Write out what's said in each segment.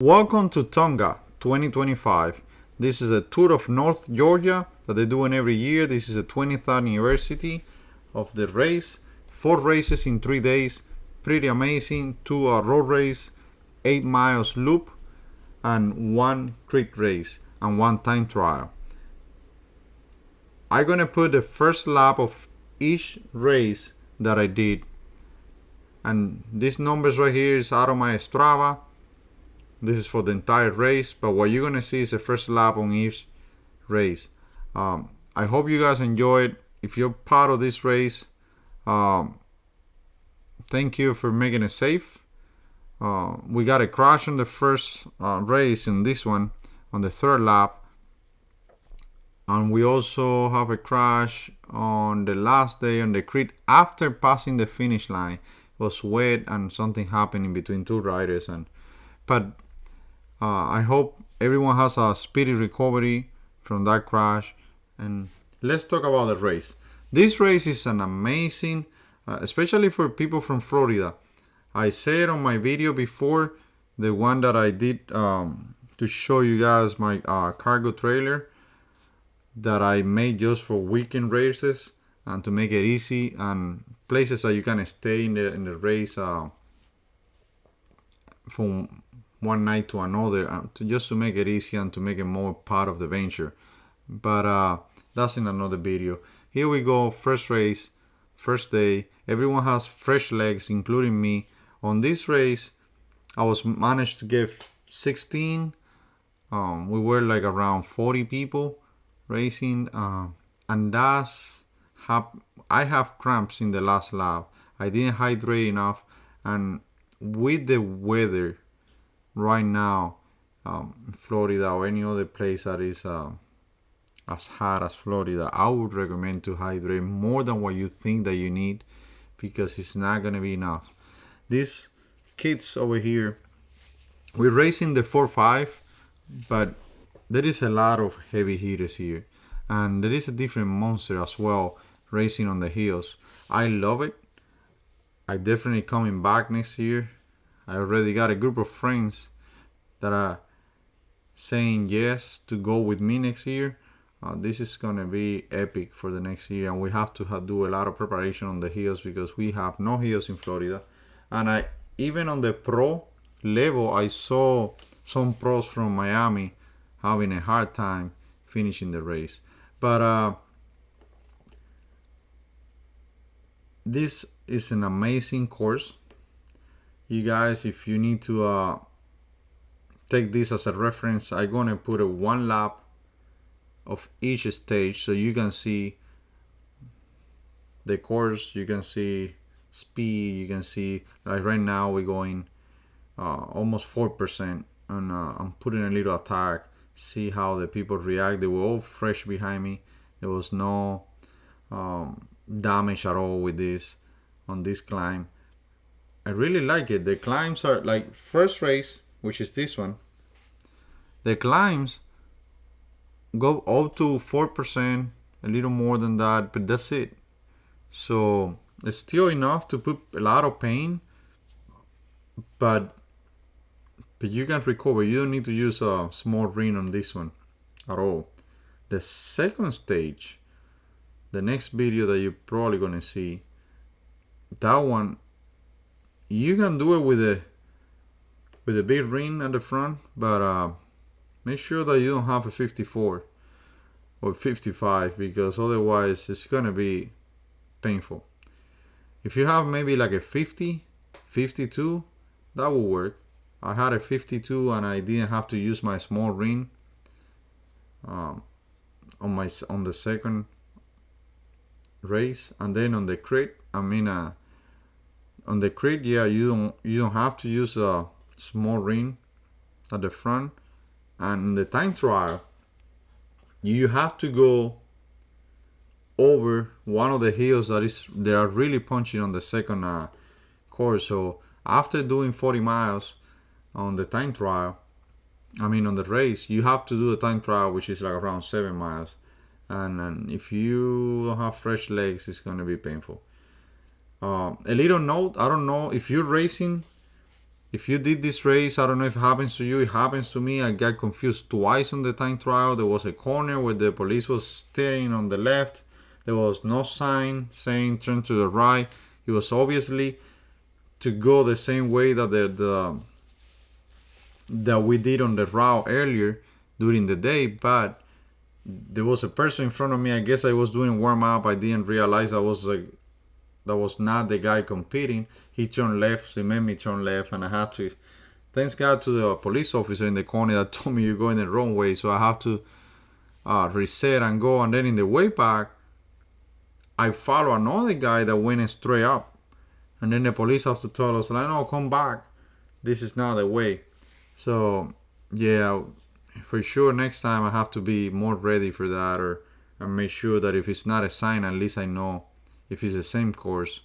Welcome to Tonga 2025. This is a tour of North Georgia that they're doing every year. This is the 20th anniversary of the race. 4 races in 3 days. Pretty amazing. 2 road race, 8 miles loop, and 1 creek race, and 1 time trial. I'm going to put the first lap of each race that I did. And these numbers right here is out of my Strava. This is for the entire race, but what you're going to see is the first lap on each race. I hope you guys enjoyed. If you're part of this race, thank you for making it safe. We got a crash on the first race in this one, on the third lap. And we also have a crash on the last day on the creek after passing the finish line. It was wet and something happened in between 2 riders. But I hope everyone has a speedy recovery from that crash. And let's talk about the race. This race is an amazing, especially for people from Florida. I said on my video before, the one that I did to show you guys my cargo trailer that I made just for weekend races and to make it easy, and places that you can stay in the race from one night to another, just to make it easy and to make it more part of the venture. But that's in another video. Here we go. First race, first day. Everyone has fresh legs, including me. On this race, I was managed to get 16. We were like around 40 people racing, and I have cramps in the last lap. I didn't hydrate enough, and with the weather right now, Florida or any other place that is as hot as Florida, I would recommend to hydrate more than what you think that you need, because it's not gonna be enough. These kids over here, we're racing the 4-5, but there is a lot of heavy hitters here, and there is a different monster as well racing on the hills. I love it. I definitely coming back next year. I already got a group of friends that are saying yes to go with me next year. This is gonna be epic for the next year, and we have to do a lot of preparation on the hills because we have no hills in Florida. And even on the pro level, I saw some pros from Miami having a hard time finishing the race. But this is an amazing course. You guys, if you need to take this as a reference, I'm gonna put a 1 lap of each stage so you can see the course, you can see speed, you can see, like right now we're going almost 4%, and I'm putting a little attack. See how the people react. They were all fresh behind me. There was no damage at all with this on this climb. I really like it. The climbs are like first race, which is this one. The climbs go up to 4%, a little more than that, but that's it. So it's still enough to put a lot of pain, but you can recover. You don't need to use a small ring on this one at all. The second stage, the next video that you're probably gonna see, that one you can do it with a big ring at the front, but make sure that you don't have a 54 or 55, because otherwise it's gonna be painful. If you have maybe like a 50, 52, that will work. I had a 52 and I didn't have to use my small ring on the second race. And then on the crit, on the crit, yeah, you don't have to use a small ring at the front. And in the time trial, you have to go over one of the hills they are really punching on the second course. So after doing 40 miles on the time trial, on the race, you have to do the time trial, which is like around 7 miles. And if you don't have fresh legs, it's going to be painful. A little note, I don't know if you're racing If you did this race, I don't know if it happens to you. It happens to me. I got confused twice on the time trial. There was a corner where the police was steering on the left. There was no sign saying turn to the right. It was obviously to go the same way that that we did on the route earlier during the day, but there was a person in front of me. I guess I was doing warm up. I didn't realize that was not the guy competing. He turned left. He made me turn left, and I had to. Thanks God to the police officer in the corner that told me you're going the wrong way. So I have to reset and go. And then in the way back, I follow another guy that went straight up. And then the police officer told us, like, no, come back. This is not the way. So, yeah, for sure next time I have to be more ready for that, or and make sure that if it's not a sign, at least I know if it's the same course.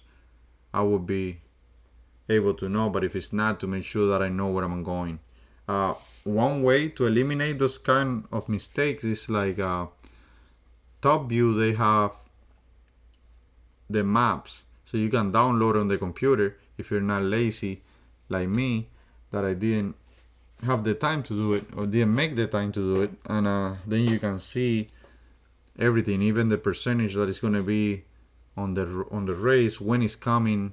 I will be able to know, but if it's not, to make sure that I know where I'm going. One way to eliminate those kind of mistakes is like top view. They have the maps, so you can download on the computer if you're not lazy like me, that I didn't have the time to do it or didn't make the time to do it, and then you can see everything, even the percentage that is going to be on the race, when it's coming,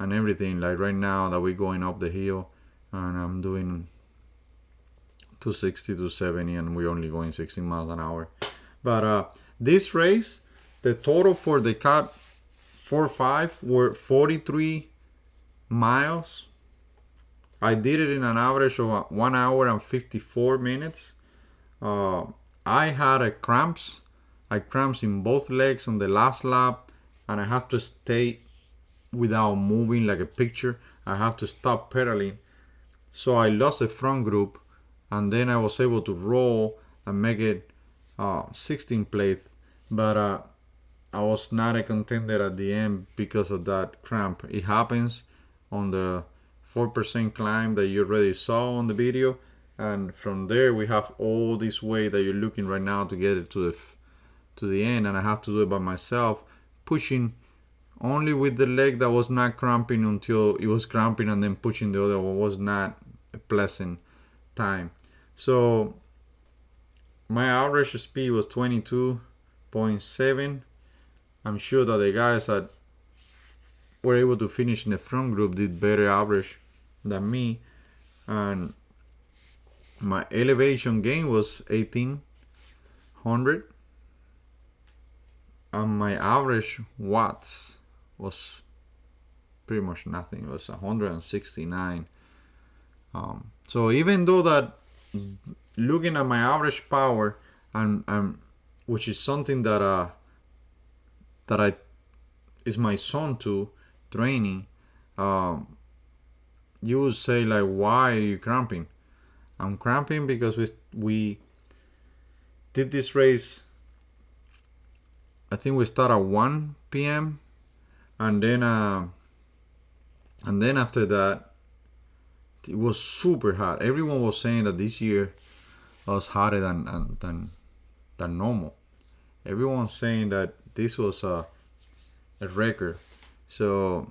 and everything. Like right now that we're going up the hill and I'm doing 260 to 70 and we're only going 16 miles an hour. But this race, the total for the Cat 4-5 were 43 miles. I did it in an average of 1 hour and 54 minutes. I had cramps. I cramps in both legs on the last lap, and I have to stay without moving like a picture. I have to stop pedaling. So I lost the front group, and then I was able to roll and make it 16 plate. But I was not a contender at the end because of that cramp. It happens on the 4% climb that you already saw on the video, and from there we have all this way that you're looking right now to get it to the end, and I have to do it by myself, pushing only with the leg that was not cramping until it was cramping, and then pushing the other one was not a pleasant time. So my average speed was 22.7. I'm sure that the guys that were able to finish in the front group did better average than me, and my elevation gain was 1800, and my average watts was pretty much nothing. It was 169. So even though that, looking at my average power, and which is something that I is my son to training, you would say like, why are you cramping? I'm cramping because we did this race. I think we start at 1 p.m. and then after that it was super hot. Everyone was saying that this year was hotter than normal. Everyone was saying that this was a record. So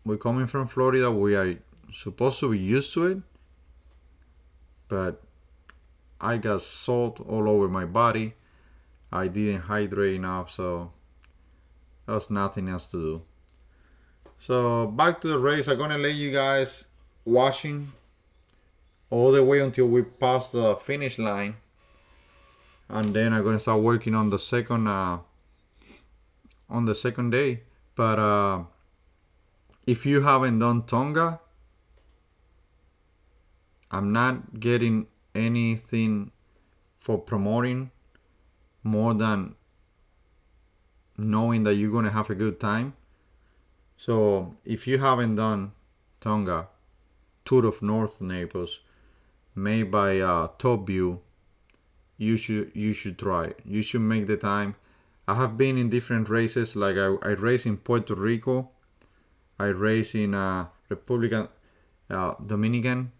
we're coming from Florida. We are supposed to be used to it, but I got salt all over my body. I didn't hydrate enough, so there was nothing else to do. So back to the race. I'm gonna let you guys watching all the way until we pass the finish line, and then I'm gonna start working on the second day. But if you haven't done Tonga, I'm not getting anything for promoting more than knowing that you're gonna have a good time. So if you haven't done Tonga, Tour of North Naples, made by Top View, you should try it. You should make the time. I have been in different races. Like I race in Puerto Rico, I race in Dominican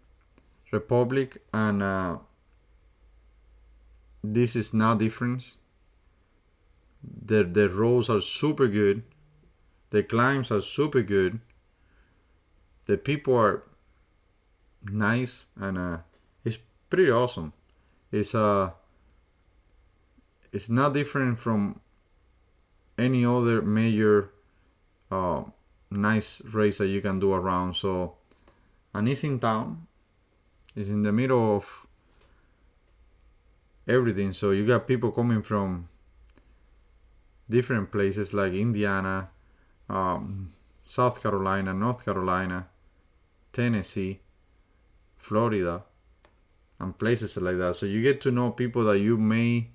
Republic, and this is no difference. The roads are super good. The climbs are super good. The people are nice, and it's pretty awesome. It's it's not different from any other major uh, nice race that you can do around. So, and it's in town. It's in the middle of everything. So you got people coming from different places like Indiana, um, South Carolina, North Carolina, Tennessee, Florida, and places like that. So you get to know people that you may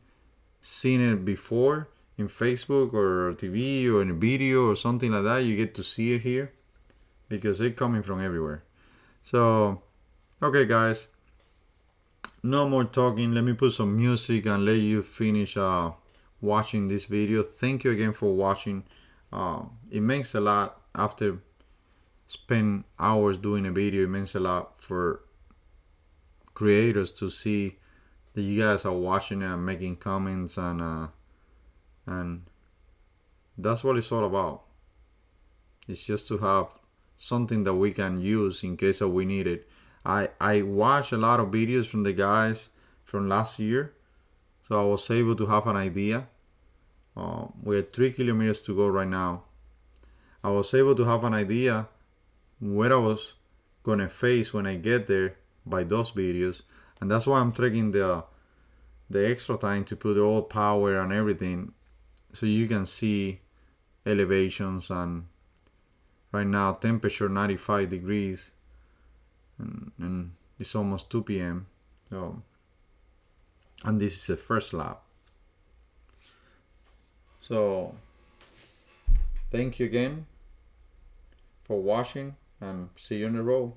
seen it before in Facebook or TV or in a video or something like that. You get to see it here because they're coming from everywhere. So, okay, guys, no more talking. Let me put some music and let you finish watching this video. Thank you again for watching. It means a lot after spend hours doing a video. It means a lot for creators to see that you guys are watching and making comments, and that's what it's all about. It's just to have something that we can use in case that we need it. I watched a lot of videos from the guys from last year, so I was able to have an idea. We're 3 kilometers to go right now. I was able to have an idea what I was gonna face when I get there by those videos, and that's why I'm taking the extra time to put all power and everything, so you can see elevations. And right now temperature 95 degrees, and it's almost 2 p.m. So, and this is the first lap. So thank you again for watching, and see you on the road.